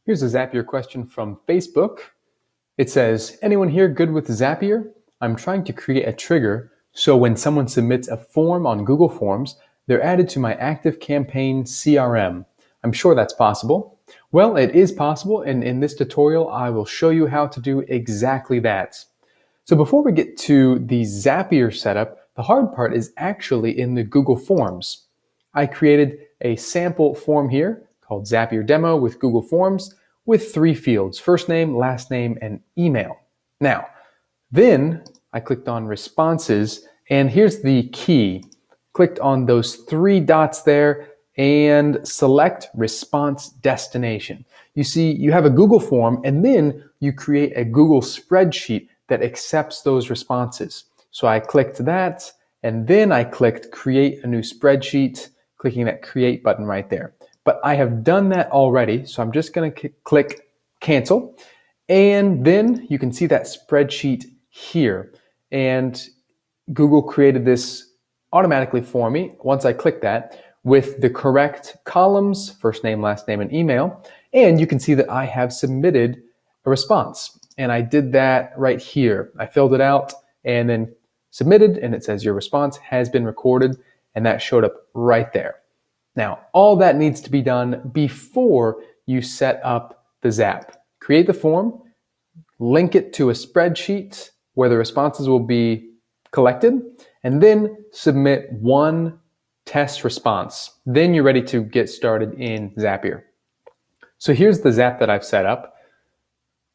Here's a Zapier question from Facebook. It says, anyone here good with Zapier? I'm trying to create a trigger so when someone submits a form on Google Forms, they're added to my ActiveCampaign CRM. I'm sure that's possible. Well, it is possible, and in this tutorial, I will show you how to do exactly that. So before we get to the Zapier setup, the hard part is actually in the Google Forms. I created a sample form here called Zapier Demo with Google Forms with 3 fields: first name, last name, and email. Now, then I clicked on responses, and here's the key. Clicked on those 3 dots there and select response destination. You see, you have a Google form, and then you create a Google spreadsheet that accepts those responses. So I clicked that, and then I clicked create a new spreadsheet, clicking that create button right there. But I have done that already, so I'm just going to click cancel, and then you can see that spreadsheet here. And Google created this automatically for me once I click that with the correct columns, first name, last name, and email. And you can see that I have submitted a response. And I did that right here. I filled it out and then submitted, and it says your response has been recorded, and that showed up right there. Now, all that needs to be done before you set up the Zap. Create the form, link it to a spreadsheet where the responses will be collected, and then submit one test response. Then you're ready to get started in Zapier. So here's the Zap that I've set up.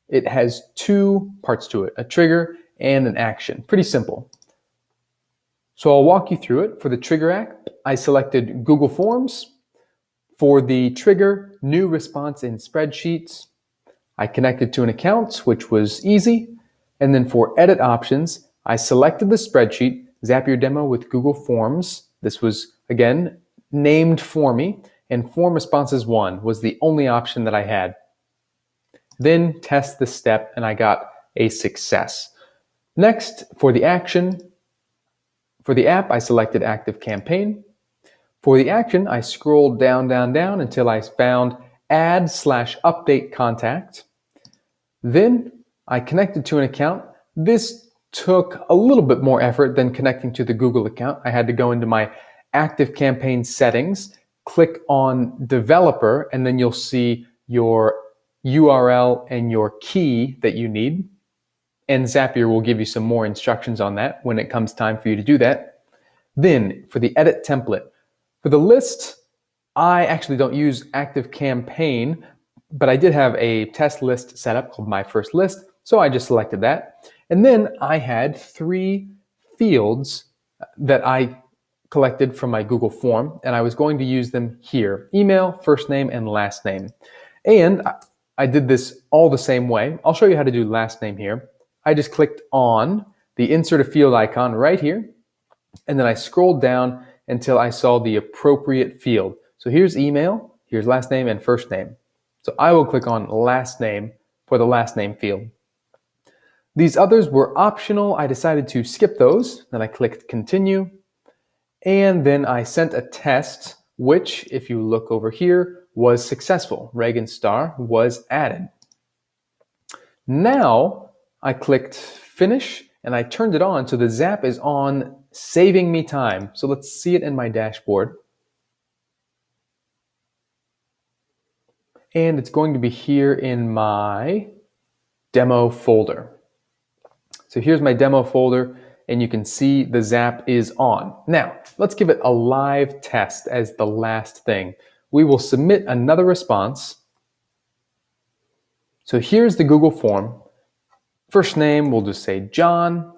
It has 2 parts to it, a trigger and an action. Pretty simple. So I'll walk you through it. For the trigger app, I selected Google Forms. For the trigger, new response in spreadsheets, I connected to an account, which was easy. And then for edit options, I selected the spreadsheet, Zapier Demo with Google Forms. This was, again, named for me, and Form Responses 1 was the only option that I had. Then test the step, and I got a success. Next, for the action, for the app, I selected ActiveCampaign. For the action, I scrolled down until I found Add/Update Contact. Then I connected to an account. This took a little bit more effort than connecting to the Google account. I had to go into my ActiveCampaign settings, click on Developer, and then you'll see your URL and your key that you need. And Zapier will give you some more instructions on that when it comes time for you to do that. Then for the edit template, for the list, I actually don't use ActiveCampaign, but I did have a test list set up called My First List, so I just selected that. And then I had 3 fields that I collected from my Google form, and I was going to use them here: email, first name, and last name. And I did this all the same way. I'll show you how to do last name here. I just clicked on the insert a field icon right here, and then I scrolled down until I saw the appropriate field. So here's email, here's last name, and first name. So I will click on last name for the last name field. These others were optional. I decided to skip those. Then I clicked continue, and then I sent a test, which, if you look over here, was successful. Reagan Star was added. Now I clicked finish, and I turned it on, so the Zap is on, saving me time. So let's see it in my dashboard. And it's going to be here in my demo folder. So here's my demo folder, and you can see the Zap is on. Now, let's give it a live test as the last thing. We will submit another response. So here's the Google form. First name, we'll just say John.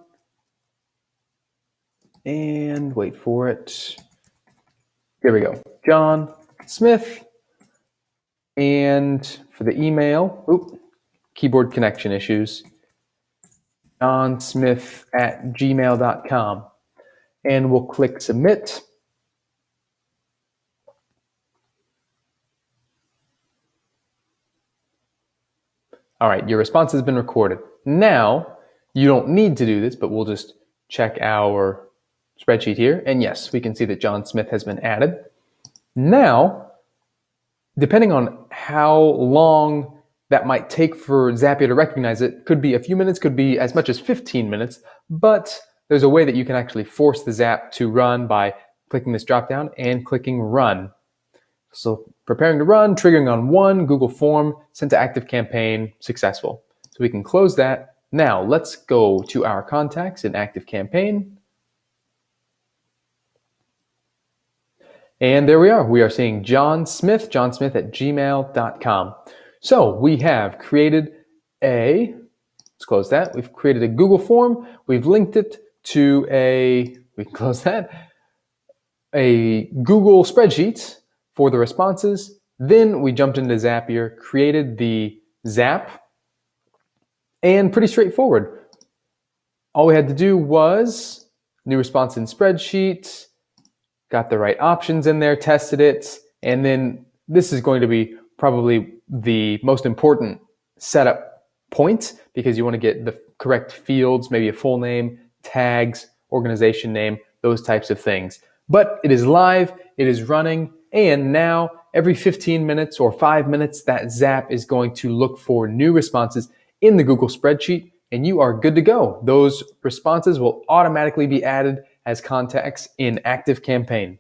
And wait for it. There we go. John Smith. And for the email, keyboard connection issues, johnsmith@gmail.com. And we'll click submit. All right, your response has been recorded. Now, you don't need to do this, but we'll just check our spreadsheet here. And yes, we can see that John Smith has been added. Now, depending on how long that might take for Zapier to recognize it could be a few minutes, could be as much as 15 minutes, but there's a way that you can actually force the Zap to run by clicking this drop down and clicking run. So preparing to run, triggering on one, Google form, sent to ActiveCampaign, successful. So we can close that. Now let's go to our contacts in ActiveCampaign. And there we are. We are seeing John Smith at gmail.com. So we have created let's close that. We've created a Google form. We've linked it to we can close that, a Google spreadsheet for the responses. Then we jumped into Zapier, created the Zap, and pretty straightforward. All we had to do was new response in spreadsheet, got the right options in there, tested it, and then this is going to be probably the most important setup point because you want to get the correct fields, maybe a full name, tags, organization name, those types of things. But it is live, it is running, and now every 15 minutes or 5 minutes, that Zap is going to look for new responses in the Google spreadsheet, and you are good to go. Those responses will automatically be added as contacts in ActiveCampaign.